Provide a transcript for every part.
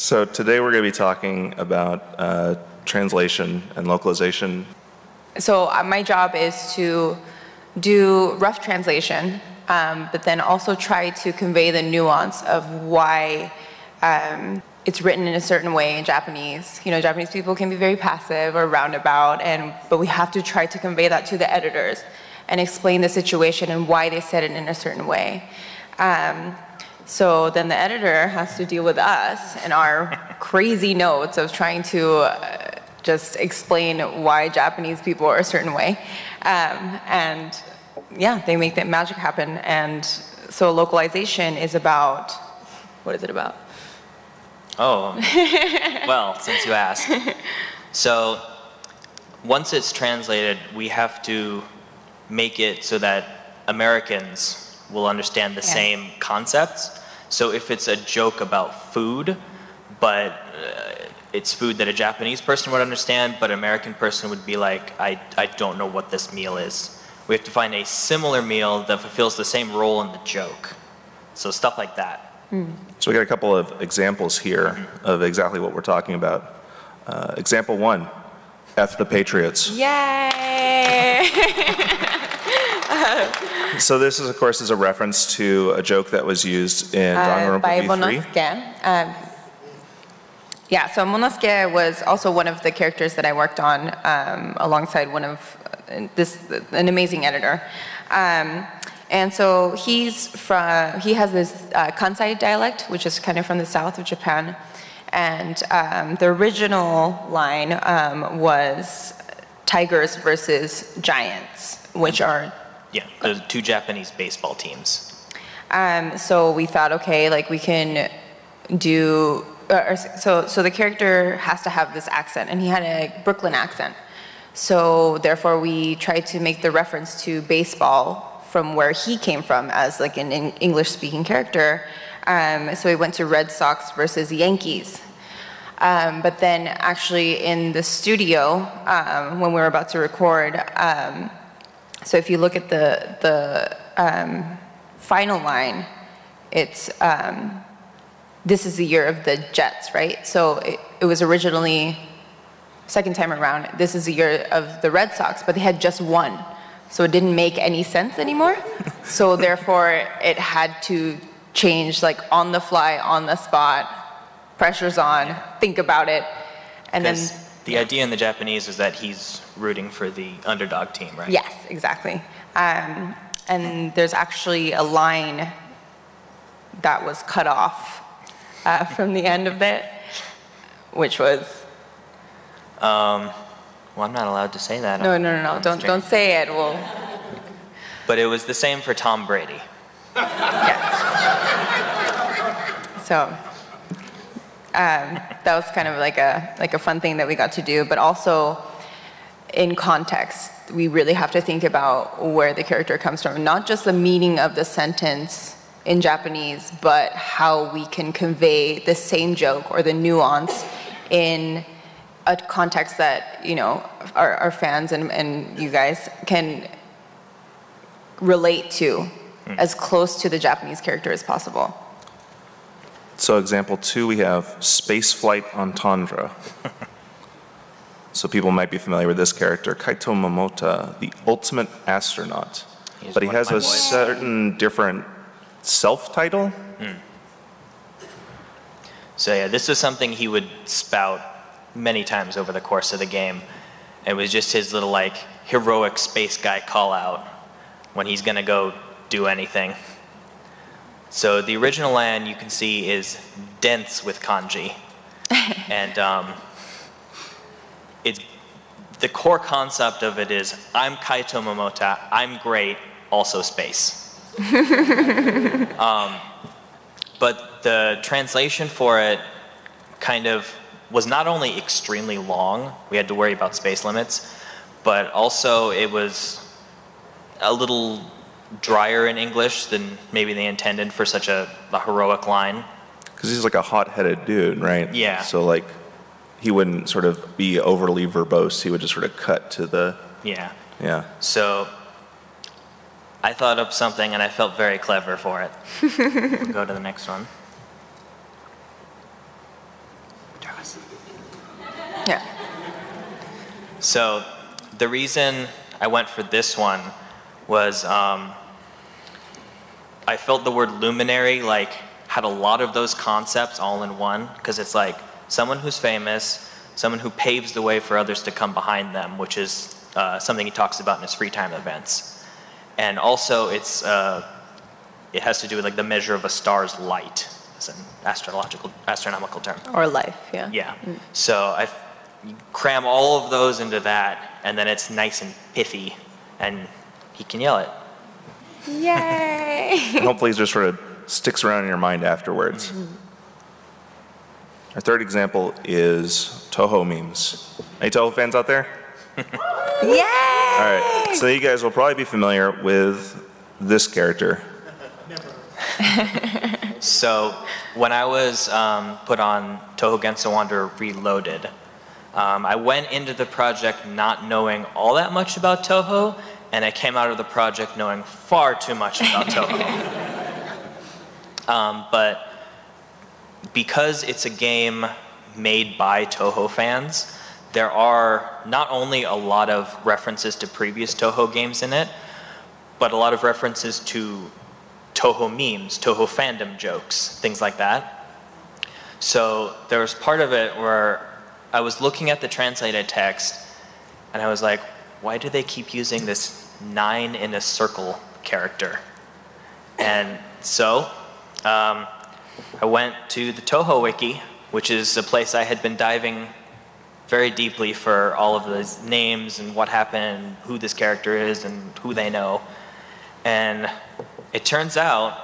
So today we're going to be talking about translation and localization. So my job is to do rough translation, but then also try to convey the nuance of why it's written in a certain way in Japanese. You know, Japanese people can be very passive or roundabout, but we have to try to convey that to the editors and explain the situation and why they said it in a certain way. So then the editor has to deal with us and our crazy notes of trying to just explain why Japanese people are a certain way. And yeah, they make that magic happen. And so localization is about, what is it about? Oh, well, since you asked. So once it's translated, we have to make it so that Americans will understand the same concepts. So if it's a joke about food, but it's food that a Japanese person would understand, but an American person would be like, I don't know what this meal is. We have to find a similar meal that fulfills the same role in the joke. So stuff like that. So we got a couple of examples here of exactly what we're talking about. Example 1, F the Patriots. Yay! So this is, of course, is a reference to a joke that was used in by V3. Monosuke. Yeah, so Monosuke was also one of the characters that I worked on alongside one of an amazing editor. And so he has this Kansai dialect, which is kind of from the south of Japan. And the original line was tigers versus giants, which are... Yeah, the two Japanese baseball teams. So we thought, okay, like we can do... So the character has to have this accent, and he had a Brooklyn accent. So therefore we tried to make the reference to baseball from where he came from as like an English-speaking character. So we went to Red Sox versus Yankees. But then actually in the studio, when we were about to record, so if you look at the final line, it's, this is the year of the Jets, right? So it was originally, second time around, this is the year of the Red Sox, but they had just won. So it didn't make any sense anymore. So therefore, it had to change like on the fly, on the spot, pressure's on, think about it. And then the idea in the Japanese is that he's rooting for the underdog team, right? Yes, exactly. And there's actually a line that was cut off from the end of it, which was... well, I'm not allowed to say that. No. Don't say it. Well... But it was the same for Tom Brady. Yes. So that was kind of like a fun thing that we got to do, but also in context, we really have to think about where the character comes from, not just the meaning of the sentence in Japanese, but how we can convey the same joke or the nuance in a context that, you know, our fans and you guys can relate to as close to the Japanese character as possible. So example 2, we have space flight entendre. So people might be familiar with this character, Kaito Momota, the ultimate astronaut. But he has a certain different self-title. So yeah, this was something he would spout many times over the course of the game. It was just his little like heroic space guy call out when he's gonna go do anything. So the original land you can see is dense with kanji. And it's, the core concept of it is, I'm Kaito Momota, I'm great, also space. But the translation for it kind of was not only extremely long, we had to worry about space limits, but also it was a little drier in English than maybe they intended for such a heroic line. Because he's like a hot-headed dude, right? Yeah. So like, he wouldn't sort of be overly verbose, he would just sort of cut to the... Yeah. Yeah. So I thought up something and I felt very clever for it. We'll go to the next one. Yeah. So the reason I went for this one was I felt the word luminary like had a lot of those concepts all in one, because it's like someone who's famous, someone who paves the way for others to come behind them, which is something he talks about in his free time events. And also it has to do with like the measure of a star's light. It's an astronomical term. Or life, yeah. Yeah. So you cram all of those into that, and then it's nice and pithy, and he can yell it. Yay! And hopefully it just sort of sticks around in your mind afterwards. Our third example is Toho memes. Any Toho fans out there? Yay! All right, so you guys will probably be familiar with this character. So when I was put on Toho Genso Wanderer Reloaded, I went into the project not knowing all that much about Toho, and I came out of the project knowing far too much about Toho. But because it's a game made by Toho fans, there are not only a lot of references to previous Toho games in it, but a lot of references to Toho memes, Toho fandom jokes, things like that. So there was part of it where I was looking at the translated text, and I was like, why do they keep using this 9 in a circle character? And so I went to the Toho Wiki, which is a place I had been diving very deeply for all of those names and what happened, who this character is, and who they know. And it turns out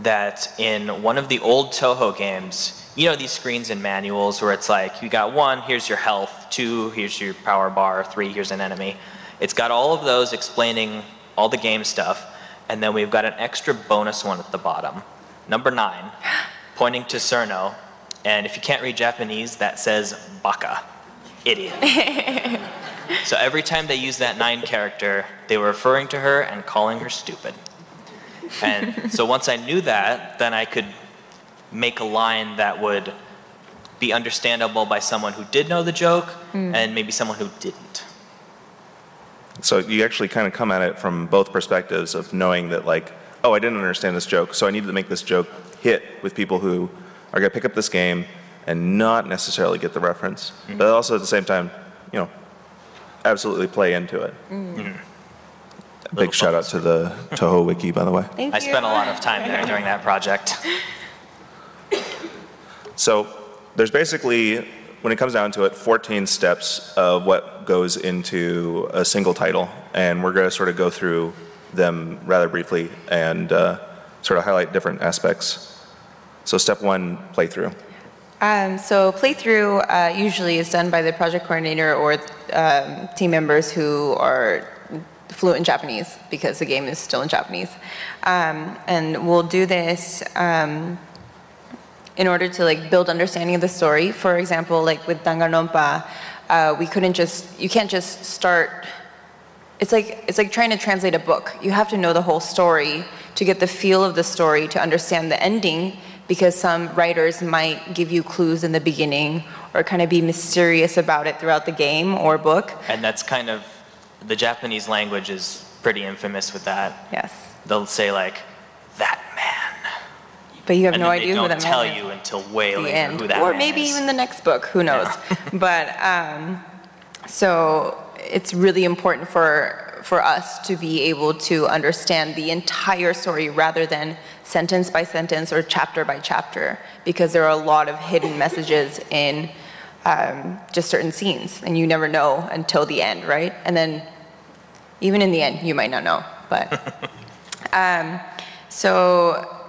that in one of the old Toho games, you know these screens and manuals where it's like, you got 1, here's your health, 2, here's your power bar, 3, here's an enemy. It's got all of those explaining all the game stuff, and then we've got an extra bonus one at the bottom. Number 9, pointing to Cerno, and if you can't read Japanese, that says baka, idiot. So every time they used that 9 character, they were referring to her and calling her stupid. And so once I knew that, then I could make a line that would be understandable by someone who did know the joke and maybe someone who didn't. So you actually kind of come at it from both perspectives of knowing that like, oh, I didn't understand this joke, so I needed to make this joke hit with people who are going to pick up this game and not necessarily get the reference. But also at the same time, you know, absolutely play into it. Big shout out to the Toho Wiki, by the way. Thank you. I spent a lot of time there during that project. So there's basically, when it comes down to it, 14 steps of what goes into a single title. And we're going to sort of go through them rather briefly and sort of highlight different aspects. So step 1, playthrough. So playthrough usually is done by the project coordinator or team members who are fluent in Japanese because the game is still in Japanese. And we'll do this in order to like build understanding of the story. For example, like with Danganronpa, you can't just start. It's like trying to translate a book. You have to know the whole story to get the feel of the story, to understand the ending, because some writers might give you clues in the beginning or kind of be mysterious about it throughout the game or book. And that's kind of, the Japanese language is pretty infamous with that. Yes. They'll say like, that man. But you have And no then idea they who don't that tell man is. you until way The later end. who that or man maybe is. even the next book, who knows. But so it's really important for us to be able to understand the entire story rather than sentence by sentence or chapter by chapter, because there are a lot of hidden messages in just certain scenes, and you never know until the end, right? And then even in the end, you might not know. But so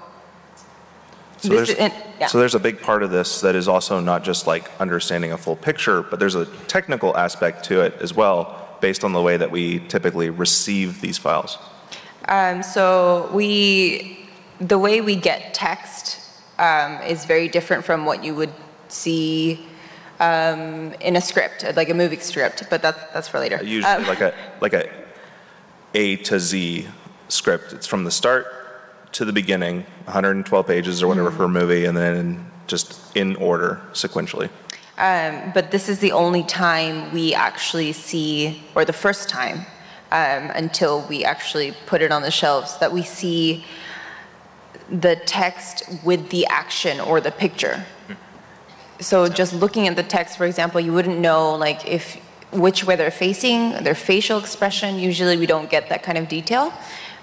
there's a big part of this that is also not just like understanding a full picture, but there's a technical aspect to it as well, based on the way that we typically receive these files. So the way we get text is very different from what you would see in a script, like a movie script, but that's for later. Usually like a A to Z script. It's from the start to the beginning, 112 pages or whatever for a movie, and then just in order, sequentially. But this is the only time we actually see, or the first time, until we actually put it on the shelves, that we see the text with the action or the picture. So just looking at the text, for example, you wouldn't know like which way they're facing, their facial expression. Usually we don't get that kind of detail.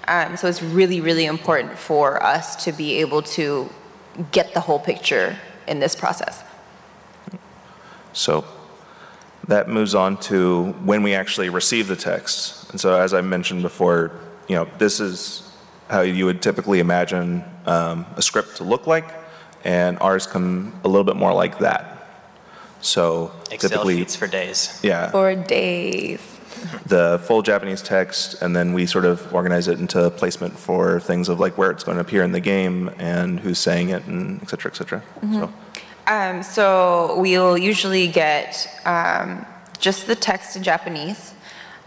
So it's really, really important for us to be able to get the whole picture in this process. So that moves on to when we actually receive the text. And so as I mentioned before, this is how you would typically imagine a script to look like, and ours come a little bit more like that. So Excel typically, sheets for days. Yeah. For days. The full Japanese text, and then we sort of organize it into placement for things of like where it's going to appear in the game and who's saying it, and et cetera, et cetera. So we'll usually get just the text in Japanese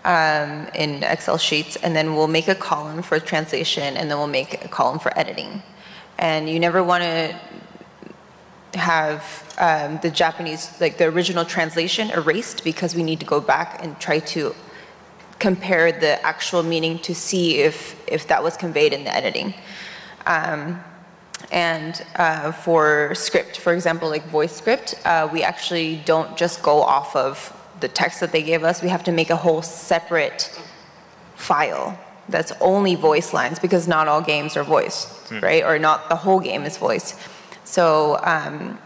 in Excel sheets, and then we'll make a column for translation, and then we'll make a column for editing. And you never want to have the Japanese, like the original translation erased, because we need to go back and try to compare the actual meaning to see if that was conveyed in the editing. For script, for example, like voice script, we actually don't just go off of the text that they gave us. We have to make a whole separate file that's only voice lines, because not all games are voiced, right? Or not the whole game is voiced. So I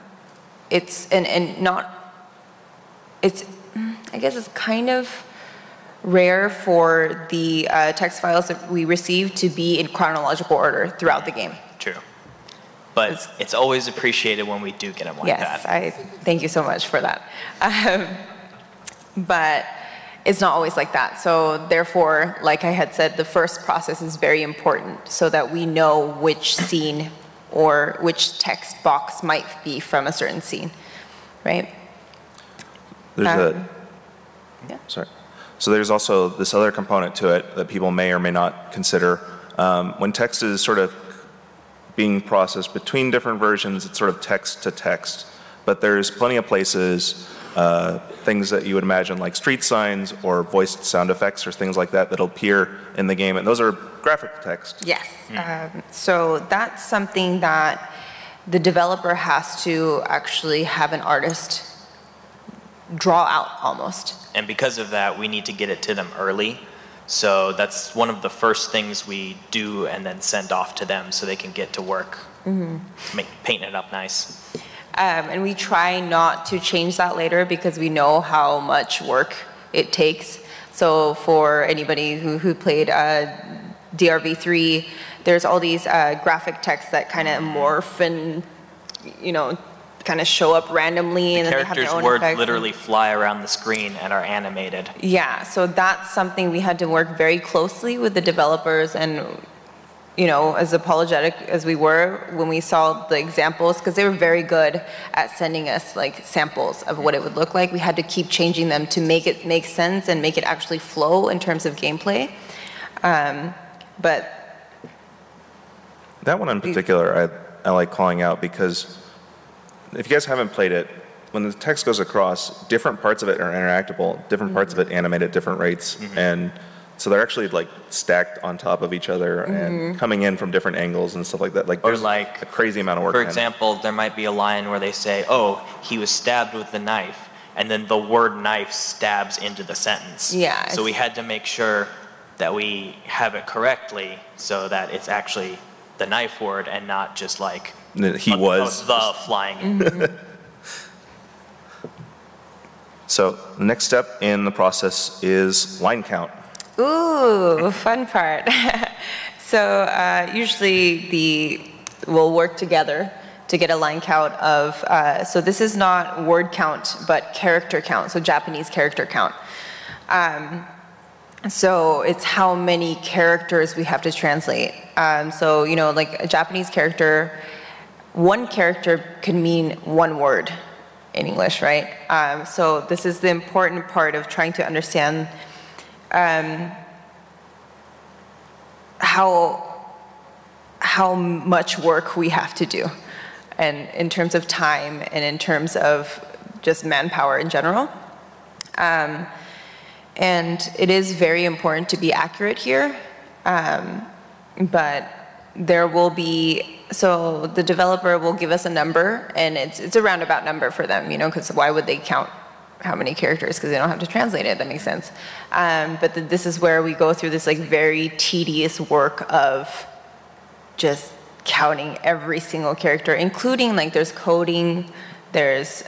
guess it's kind of rare for the text files that we receive to be in chronological order throughout the game. True. But it's always appreciated when we do get them like that. Yes, I thank you so much for that. But it's not always like that. So therefore, like I had said, the first process is very important so that we know which scene or which text box might be from a certain scene, right? Sorry. So there's also this other component to it that people may or may not consider. When text is sort of being processed between different versions, it's sort of text to text. But there's plenty of places, things that you would imagine like street signs or voiced sound effects or things like that that'll appear in the game, and those are graphic text. Yes. So that's something that the developer has to actually have an artist draw out almost. And because of that, we need to get it to them early. So that's one of the first things we do and then send off to them so they can get to work, painting it up nice. And we try not to change that later because we know how much work it takes. So for anybody who played DRV3, there's all these graphic texts that kind of morph and, kind of show up randomly. And then they have their own characters' words effects. literally fly around the screen and are animated. Yeah, so that's something we had to work very closely with the developers, and as apologetic as we were when we saw the examples, because they were very good at sending us like samples of what it would look like. We had to keep changing them to make it make sense and make it actually flow in terms of gameplay. But that one in particular, I like calling out, because if you guys haven't played it, when the text goes across, different parts of it are interactable, different parts of it animate at different rates, and so they're actually like stacked on top of each other and coming in from different angles and stuff like that. Like there's like a crazy amount of work. For example, there might be a line where they say, "Oh, he was stabbed with the knife," and then the word "knife" stabs into the sentence. Yeah. So we had to make sure that we have it correctly so that it's actually the knife word and not just like the flying. So the next step in the process is line count. Ooh, fun part. So usually we'll work together to get a line count of, so this is not word count, but character count, so Japanese character count. So it's how many characters we have to translate. So, like a Japanese character, one character could mean one word in English, right? So this is the important part of trying to understand how much work we have to do, and in terms of time and in terms of just manpower in general. And it is very important to be accurate here, but there will be, so the developer will give us a number, and it's a roundabout number for them, you know, because why would they count how many characters, because they don't have to translate it, that makes sense. But this is where we go through this like very tedious work of just counting every single character, including like there's coding, there's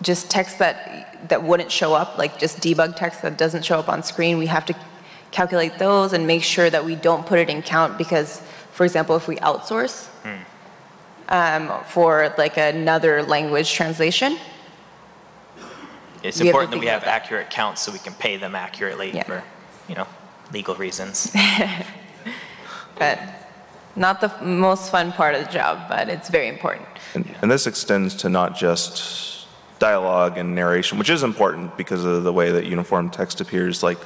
just text that wouldn't show up, like just debug text that doesn't show up on screen. We have to calculate those and make sure that we don't put it in count because, for example, if we outsource for like another language translation, it's important that we have accurate counts so we can pay them accurately for, you know, legal reasons. But not the most fun part of the job, but it's very important. And this extends to not just dialogue and narration, which is important because of the way that uniform text appears. Like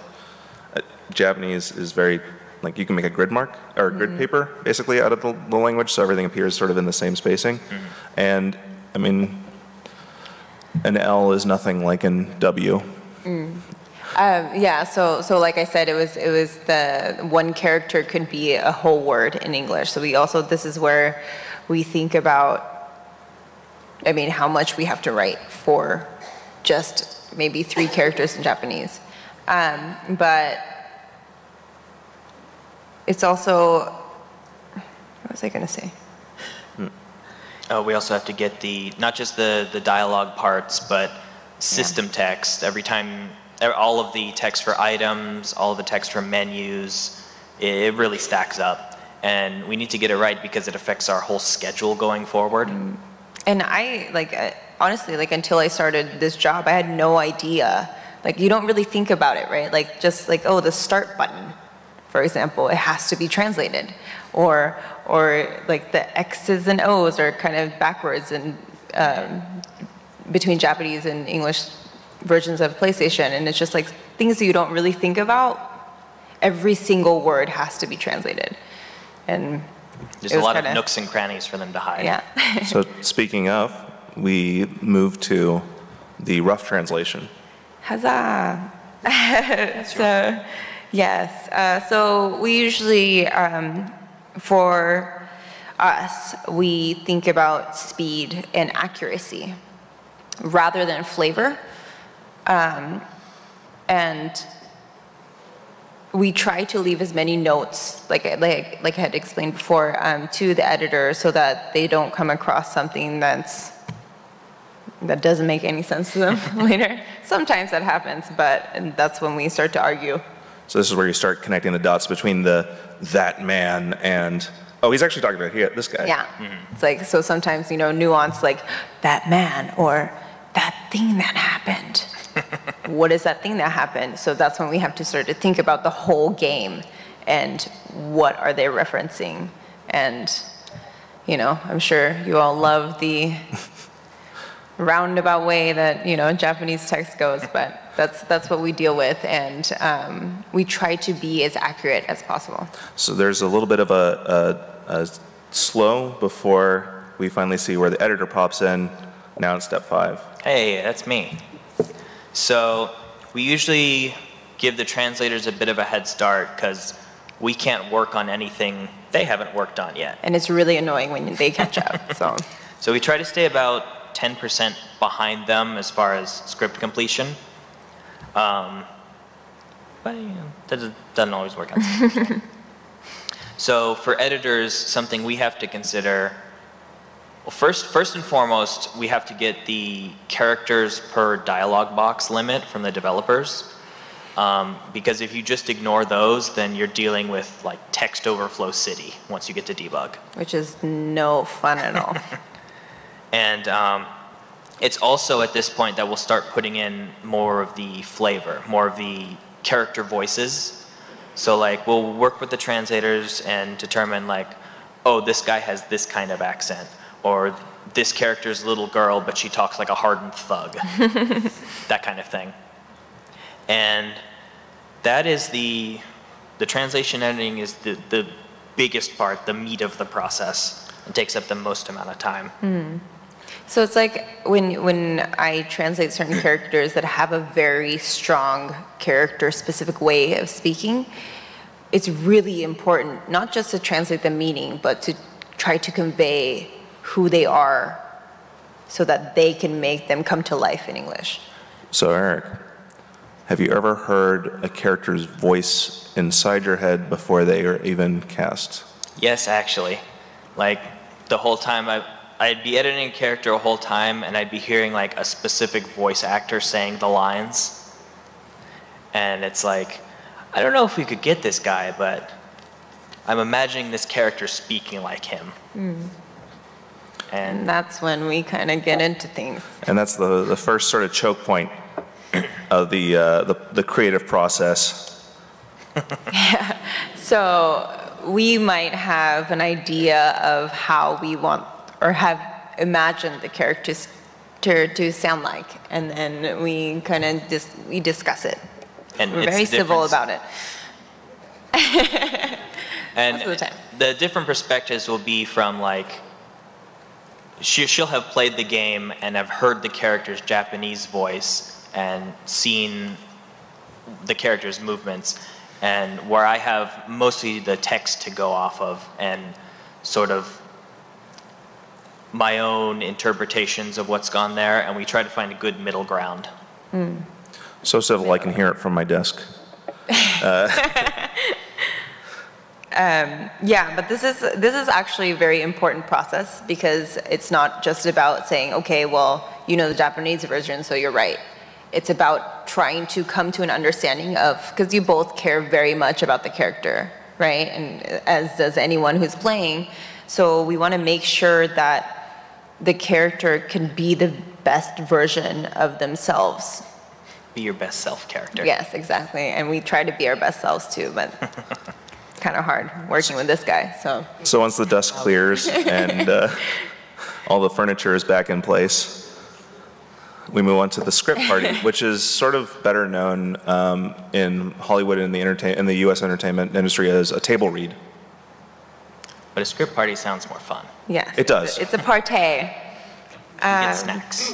Japanese is very, like you can make a grid mark or a grid paper basically out of the language, so everything appears sort of in the same spacing. And I mean, an L is nothing like an W. Yeah, so like I said, it was the one character could be a whole word in English. So we also, this is where we think about, I mean, how much we have to write for just maybe 3 characters in Japanese. But it's also, what was I going to say? We also have to get not just the dialogue parts, but system text. Every time, all of the text for items, all of the text for menus, it really stacks up. And we need to get it right because it affects our whole schedule going forward. And honestly, like until I started this job, I had no idea. Like you don't really think about it, right? Like just like, oh, the start button, for example, it has to be translated. Or like the X's and O's are kind of backwards in, between Japanese and English versions of PlayStation. And it's just like things that you don't really think about. Every single word has to be translated. And there's a lot of nooks and crannies for them to hide. Yeah. So speaking of, we move to the rough translation. Huzzah! So, yes. So we usually, for us, we think about speed and accuracy rather than flavor. And we try to leave as many notes, like I had explained before, to the editor so that they don't come across something that doesn't make any sense to them later. Sometimes that happens, but that's when we start to argue. So this is where you start connecting the dots between that man and, oh, he's actually talking about this guy. Yeah. It's like, so sometimes, you know, nuance like that man or that thing that happened. What is that thing that happened? So that's when we have to start to think about the whole game and what are they referencing. And, you know, I'm sure you all love the roundabout way that, you know, Japanese text goes, but that's what we deal with, and we try to be as accurate as possible. So there's a little bit of a slow before we finally see where the editor pops in. Now in step 5. Hey, that's me. So we usually give the translators a bit of a head start because we can't work on anything they haven't worked on yet. And it's really annoying when they catch up. So we try to stay about 10% behind them as far as script completion. But you know, that doesn't always work out. So for editors, something we have to consider, well, first and foremost, we have to get the characters per dialogue box limit from the developers. Because if you just ignore those, then you're dealing with like text overflow city once you get to debug. Which is no fun at all. And it's also at this point that we'll start putting in more of the flavor, more of the character voices. So like we'll work with the translators and determine like, oh, this guy has this kind of accent, or this character's a little girl but she talks like a hardened thug. That kind of thing. And that is the translation editing is the biggest part, the meat of the process. It takes up the most amount of time. So it's like when I translate certain characters that have a very strong character-specific way of speaking, it's really important not just to translate the meaning, but to try to convey who they are so that they can make them come to life in English. So Eric, have you ever heard a character's voice inside your head before they are even cast? Yes, actually. Like, the whole time I'd be editing a character a whole time, and I'd be hearing like a specific voice actor saying the lines. And it's like, I don't know if we could get this guy, but I'm imagining this character speaking like him. And that's when we kind of get into things. And that's the first sort of choke point of the creative process. Yeah. So we might have an idea of how we want or have imagined the characters to sound like, and then we kind of we discuss it. And we're very civil about it. And most of the time. The different perspectives will be from like, she'll have played the game and have heard the character's Japanese voice and seen the character's movements, and where I have mostly the text to go off of and sort of my own interpretations of what's gone there, and we try to find a good middle ground. So civil I can hear it from my desk. Yeah, but this is actually a very important process, because it's not just about saying, okay, well, you know the Japanese version, so you're right. It's about trying to come to an understanding of, because you both care very much about the character, right? And as does anyone who's playing. So we want to make sure that the character can be the best version of themselves. Be your best self character. Yes, exactly. And we try to be our best selves too, but kind of hard working with this guy. So once the dust clears and all the furniture is back in place, we move on to the script party, which is sort of better known in Hollywood and in the U.S. entertainment industry as a table read. But a script party sounds more fun. yes. It does. It's a partay. You get snacks.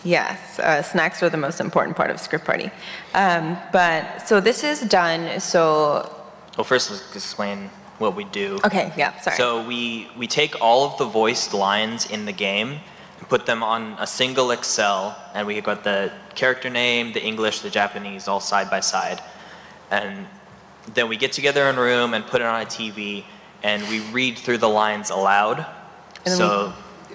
Yes, snacks are the most important part of script party. But so this is done, so... Well, first let's explain what we do. Okay, yeah, sorry. So we take all of the voiced lines in the game and put them on a single Excel, and we got the character name, the English, the Japanese, all side by side. And then we get together in a room and put it on a TV, and we read through the lines aloud.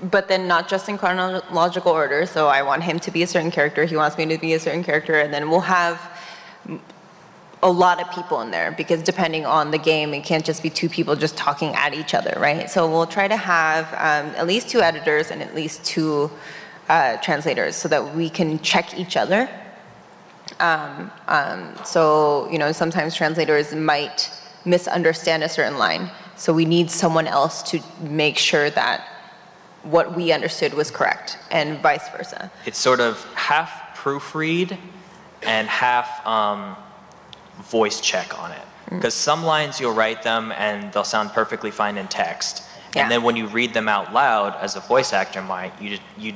But then not just in chronological order, so I want him to be a certain character, he wants me to be a certain character, and then we'll have a lot of people in there, because depending on the game, it can't just be two people just talking at each other, right? So we'll try to have at least 2 editors and at least 2 translators, so that we can check each other. So, you know, sometimes translators might misunderstand a certain line, so we need someone else to make sure that what we understood was correct, and vice versa. It's sort of half proofread and half voice check on it. Because some lines you'll write them and they'll sound perfectly fine in text. Yeah. And then when you read them out loud, as a voice actor might, you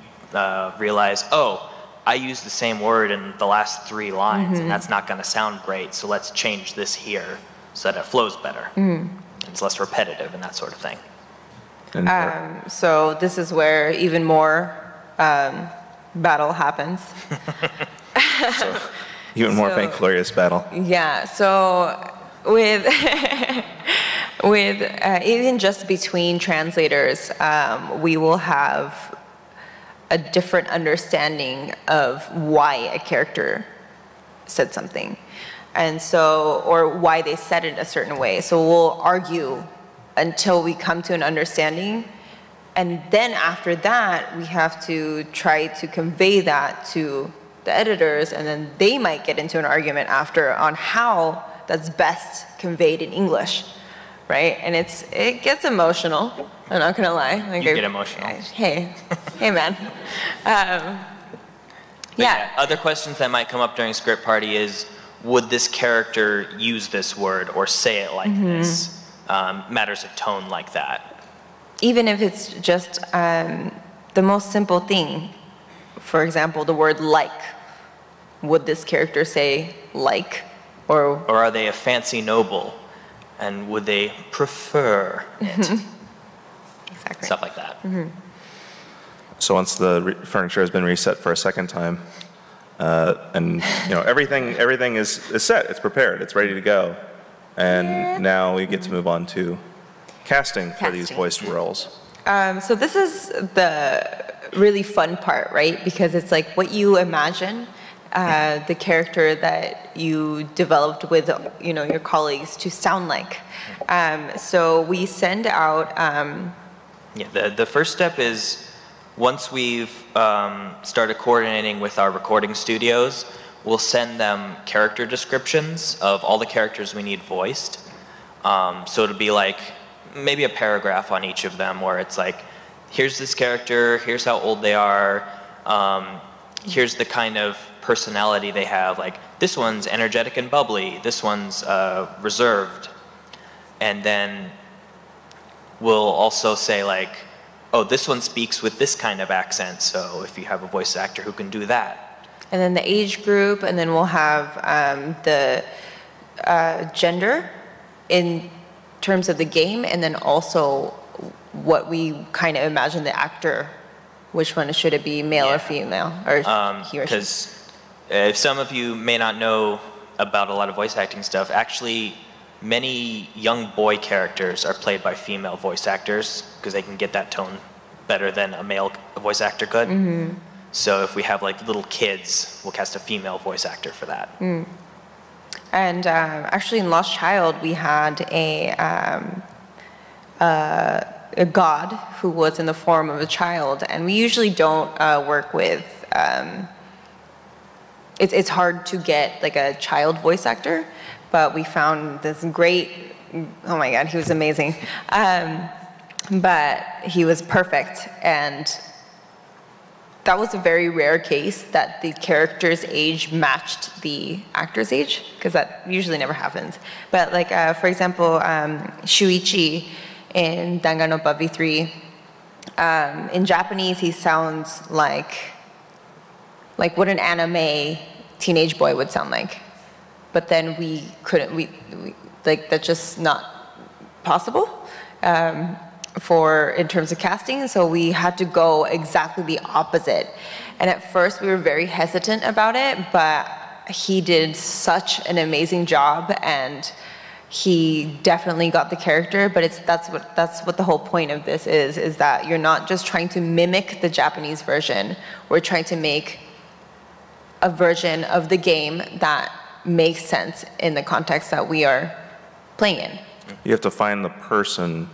realize, oh, I used the same word in the last 3 lines, and that's not going to sound great, so let's change this here so that it flows better. It's less repetitive and that sort of thing. So this is where even more battle happens. So, even more vainglorious battle. Yeah, so with even just between translators, we will have a different understanding of why a character said something, and so, or why they said it a certain way. So we'll argue until we come to an understanding, and then after that, we have to try to convey that to the editors, and then they might get into an argument after on how that's best conveyed in English, right? And it gets emotional, I'm not gonna lie. Like You get emotional. Hey man. Yeah. Other questions that might come up during script party is, would this character use this word or say it like this? Matters of tone like that. Even if it's just the most simple thing, for example, the word like. Would this character say like? Or are they a fancy noble? And would they prefer it? Exactly. Stuff like that. So once the furniture has been reset for a second time, and everything is set, it's prepared, it's ready to go, and now we get to move on to casting for these voiced roles. So this is the really fun part, right? Because it's like what you imagine the character that you developed with your colleagues to sound like. So we send out. The first step is once we've started coordinating with our recording studios, we'll send them character descriptions of all the characters we need voiced. So it'll be like maybe a paragraph on each of them where it's like, here's this character, here's how old they are, here's the kind of personality they have, like this one's energetic and bubbly, this one's reserved. And then we'll also say like, oh, this one speaks with this kind of accent, so if you have a voice actor who can do that. And then the age group, and then we'll have the gender in terms of the game, and then also what we kind of imagine the actor, which one should it be, male or female, or he or she? Because if some of you may not know about a lot of voice acting stuff, actually many young boy characters are played by female voice actors because they can get that tone better than a male voice actor could. So if we have like little kids, we'll cast a female voice actor for that. And actually in Lost Child, we had a god who was in the form of a child, and we usually don't work with, it's hard to get like a child voice actor, but we found this great, oh my God, he was amazing. But he was perfect, and that was a very rare case that the character's age matched the actor's age, because that usually never happens. But like, for example, Shuichi in Danganronpa V3, in Japanese he sounds like what an anime teenage boy would sound like. But then we couldn't, like, that's just not possible in terms of casting, so we had to go exactly the opposite. And at first we were very hesitant about it, but he did such an amazing job, and he definitely got the character. But that's what the whole point of this is that you're not just trying to mimic the Japanese version, we're trying to make a version of the game that makes sense in the context that we are playing in. You have to find the person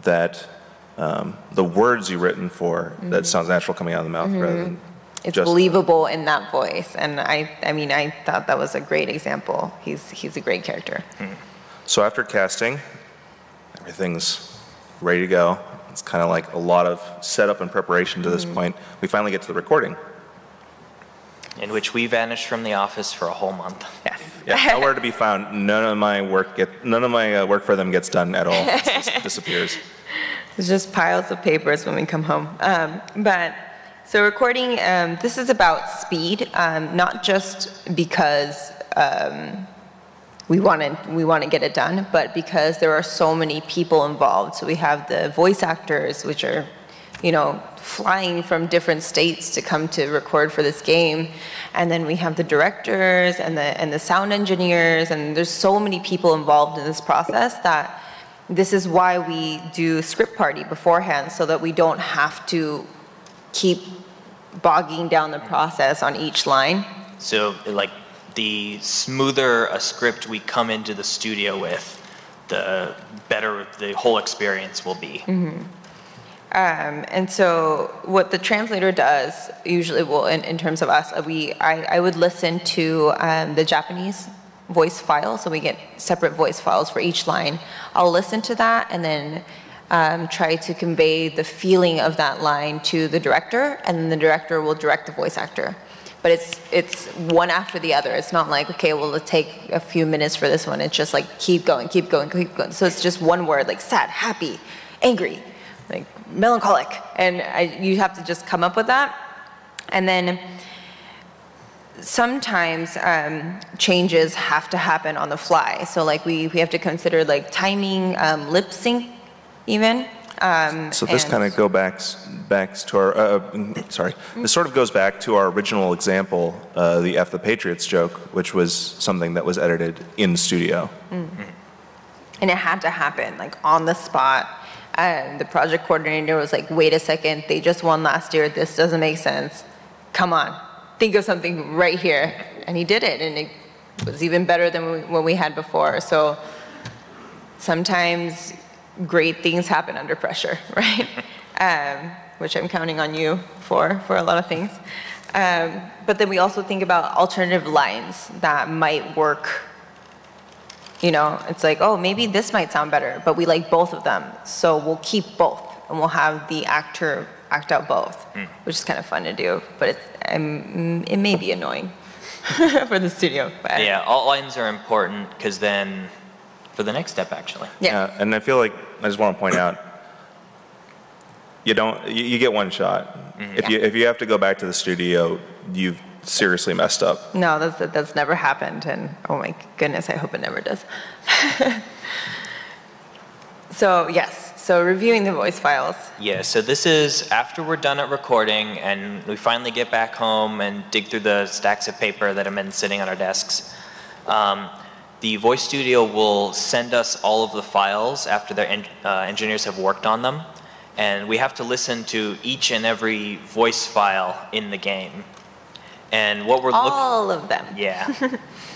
that the words you've written for that sounds natural coming out of the mouth rather than it's believable in that voice. And I mean I thought that was a great example. He's a great character. So after casting, everything's ready to go. It's kind of like a lot of setup and preparation to this point. We finally get to the recording, in which we vanished from the office for a whole month. Yes. Yeah, nowhere to be found. None of my work for them gets done at all. It just disappears. It's just piles of papers when we come home. But so recording, this is about speed, not just because we want to get it done, but because there are so many people involved. So we have the voice actors, which are, flying from different states to come to record for this game, and then we have the directors and the sound engineers, and there's so many people involved in this process that this is why we do script party beforehand, so that we don't have to keep bogging down the process on each line. So like the smoother a script we come into the studio with, the better the whole experience will be. And so what the translator does, usually, in terms of us, I would listen to the Japanese voice file, so we get separate voice files for each line. I'll listen to that and then try to convey the feeling of that line to the director, and then the director will direct the voice actor. But it's one after the other. It's not like, okay, well, let's take a few minutes for this one. It's just like, keep going, keep going, keep going. So it's just one word, like sad, happy, angry. like melancholic, and you have to just come up with that. And then sometimes changes have to happen on the fly. So like we have to consider like timing, lip sync even. So this kind of back to our, this sort of goes back to our original example, the F the Patriots joke, which was something that was edited in studio. And it had to happen, like on the spot. The project coordinator was like, wait a second, they just won last year, this doesn't make sense. Come on, think of something right here. And he did it, and it was even better than what we had before. So sometimes great things happen under pressure, right? Which I'm counting on you for a lot of things. But then we also think about alternative lines that might work. You know, it's like, oh, maybe this might sound better, but we like both of them, so we'll keep both, and we'll have the actor act out both, which is kind of fun to do, but it may be annoying for the studio. But yeah, all lines are important, because then, for the next step, actually. Yeah. And I feel like, I just want to point out, you get one shot. If you have to go back to the studio, you've seriously messed up. No, that's never happened, and oh my goodness, I hope it never does. So yes, so reviewing the voice files. Yeah, so this is after we're done at recording and we finally get back home and dig through the stacks of paper that have been sitting on our desks. The voice studio will send us all of the files after their engineers have worked on them, and we have to listen to each and every voice file in the game. And what we're all of them. Yeah.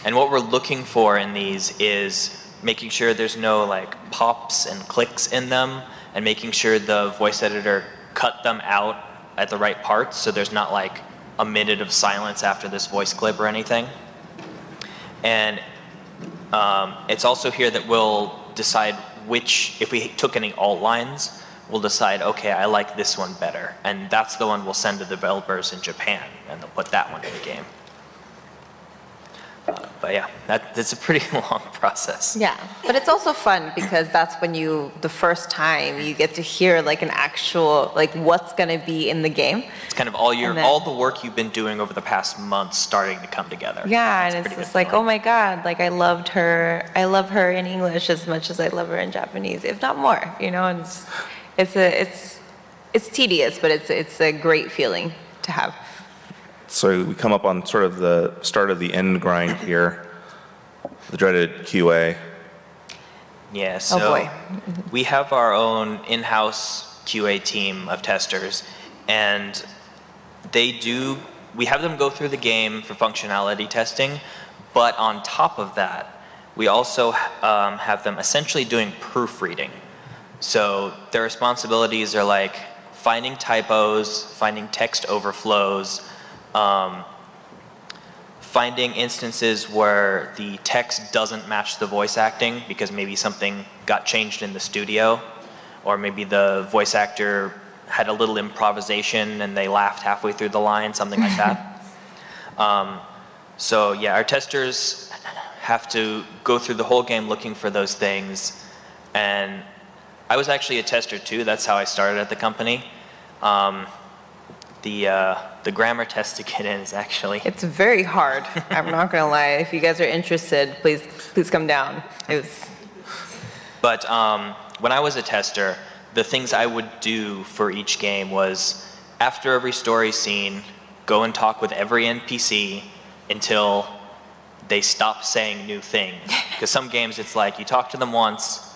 And what we're looking for in these is making sure there's no like pops and clicks in them, and making sure the voice editor cut them out at the right parts, so there's not like a minute of silence after this voice clip or anything. And it's also here that we'll decide which, if we took any alt lines, we'll decide, okay, I like this one better. And that's the one we'll send to developers in Japan, and they'll put that one in the game. But yeah, that's a pretty long process. Yeah, but it's also fun because that's when the first time you get to hear like an actual, like what's gonna be in the game. It's kind of all the work you've been doing over the past months starting to come together. Yeah, and it's just like, oh my God, like I love her in English as much as I love her in Japanese, if not more, you know, and it's tedious, but it's a great feeling to have. So we come up on sort of the start of the end grind here, the dreaded QA. Yeah, so oh boy. We have our own in-house QA team of testers, and we have them go through the game for functionality testing, but on top of that, we also have them essentially doing proofreading. So their responsibilities are like finding typos, finding text overflows, finding instances where the text doesn't match the voice acting because maybe something got changed in the studio, or maybe the voice actor had a little improvisation and they laughed halfway through the line, something like that. So yeah, our testers have to go through the whole game looking for those things. And I was actually a tester too. That's how I started at the company. The grammar test to get in is actually... It's very hard. I'm not going to lie. If you guys are interested, please come down. But when I was a tester, the things I would do for each game was, after every story scene, go and talk with every NPC until they stop saying new things. Because some games it's like, you talk to them once,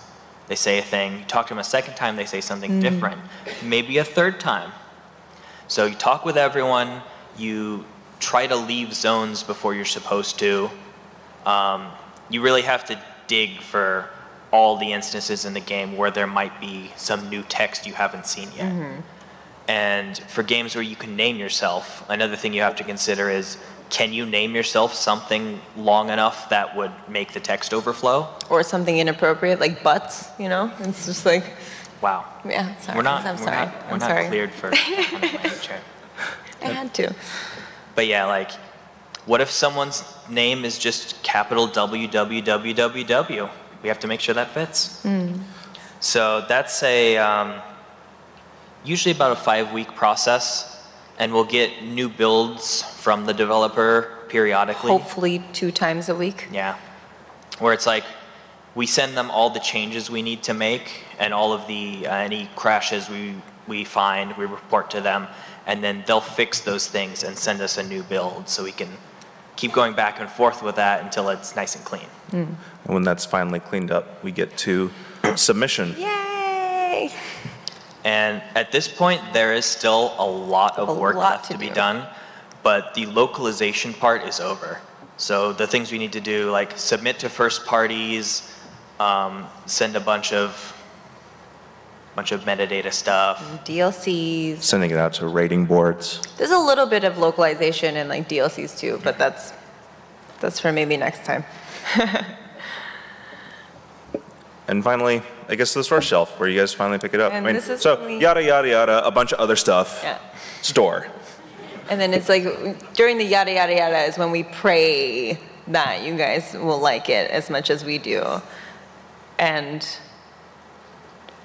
they say a thing. You talk to them a second time, they say something different. Maybe a third time. So you talk with everyone, you try to leave zones before you're supposed to. You really have to dig for all the instances in the game where there might be some new text you haven't seen yet. And for games where you can name yourself, another thing you have to consider is, can you name yourself something long enough that would make the text overflow? Or something inappropriate, like butts, you know? It's just like... Wow. Yeah, sorry. We're not I'm cleared for that kind of language. I had to. But yeah, like, what if someone's name is just capital WWWWW? We have to make sure that fits. So that's usually about a 5-week process, and we'll get new builds from the developer periodically. Hopefully 2 times a week. Yeah, where it's like we send them all the changes we need to make and all of the any crashes we find, we report to them, and then they'll fix those things and send us a new build so we can keep going back and forth with that until it's nice and clean. And when that's finally cleaned up, we get to submission. Yay! And at this point, there is still a lot of work left to be done, but the localization part is over. So the things we need to do, like submit to first parties, send a bunch of metadata stuff. DLCs. Sending it out to rating boards. There's a little bit of localization and like DLCs too, but that's for maybe next time. And finally, I guess the store shelf, where you guys finally pick it up. And this is so when we- yada, yada, yada, a bunch of other stuff. Yeah. Store. And then it's like during the yada yada yada is when we pray that you guys will like it as much as we do. And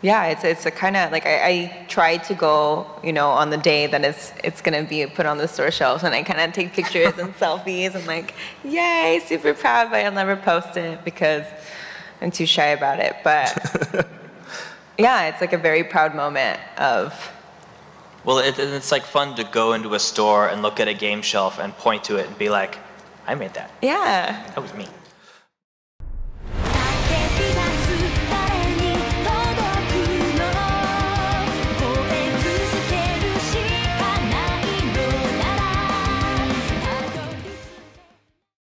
yeah, it's a kind of like I try to go, you know, on the day that it's gonna be put on the store shelves, and I kind of take pictures and selfies. I'm like, yay, super proud, but I'll never post it because I'm too shy about it. But yeah, it's like a very proud moment of. Well, it's like fun to go into a store and look at a game shelf and point to it and be like, I made that. Yeah. That was me.